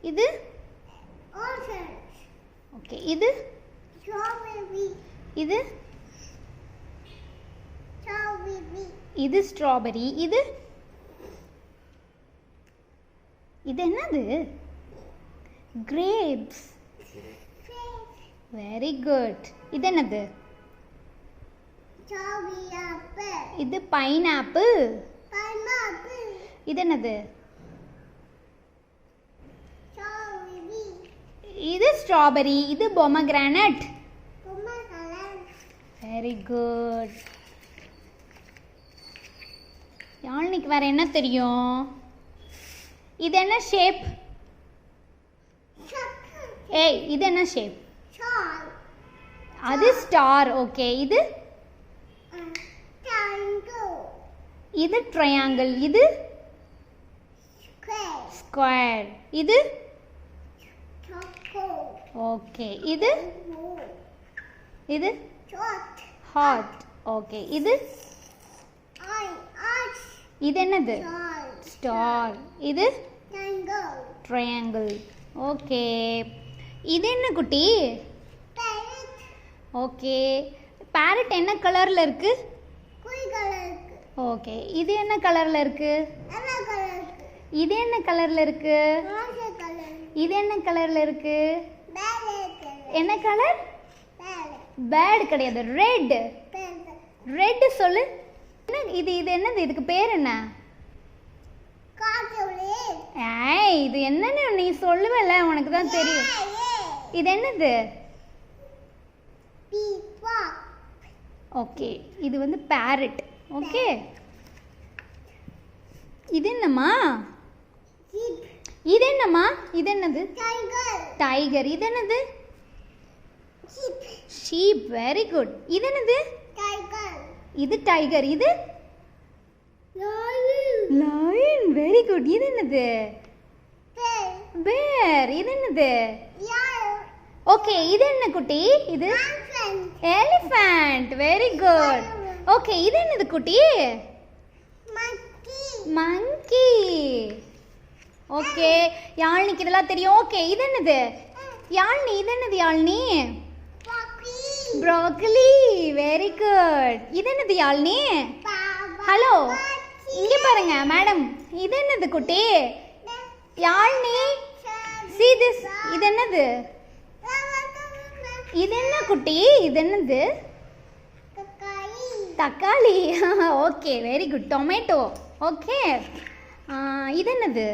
இது ஓகே இது இது இது ஸ்ட்ராபெரி இது இது என்னது கிரேப்ஸ் வெரி குட் இது என்னது இது பைனாப்பிள் இது என்னது இது ஸ்ட்ராபெரி இது பொமக்ரானட் வெரி குட் யாழ்னிக்கு வேற என்ன தெரியும் இது என்ன ஷேப் ஏய் இது என்ன ஷேப் அது ஸ்டார் ஓகே இது இது ட்ரையாங்கிள் இது ஸ்கொயர் இது ஓகே இது இது ஹார்ட் ஓகே இது இது என்னது ஸ்டார் இது ட்ரையாங்கிள் ஓகே இது என்ன குட்டி ஓகே பேரட் என்ன கலர்ல இருக்கு ஓகே இது என்ன கலர்ல இருக்கு இது என்ன கலர்ல இருக்கு இது என்ன கலர்ல இருக்கு என்ன கலர் பேர்ட் கிடையாது ரெட் ரெட் சொல்லு இது இது என்னது இதுக்கு பேர் என்ன ஏய் இது என்னன்னு நீ சொல்லுவல உனக்கு தான் தெரியும் இது என்னது ஓகே இது வந்து பேரட் ஓகே இது என்னம்மா இது என்னம்மா இது என்னது டைகர் இது என்னது ஷீப் வெரி குட் இது என்னது இது டைகர் இது லயன் வெரி குட் இது என்னது பேர் இது என்னது ஓகே இது என்ன குட்டி இது எலிஃபண்ட் வெரி குட் ஓகே இது என்னது குட்டி மங்கி ஓகே யாழ்னிக்கு இதெல்லாம் தெரியும் ஓகே இது என்னது யாழ்னி இது என்னது யாழ்னி ப்ரோக்கலி வெரி குட் இது என்னது யாழ்னி ஹலோ இங்க பாருங்க மேடம் இது என்னது குட்டி யாழ்னி see this இது என்னது இது என்ன குட்டி இது என்னது தக்காளி okay very good tomato okay இது என்னது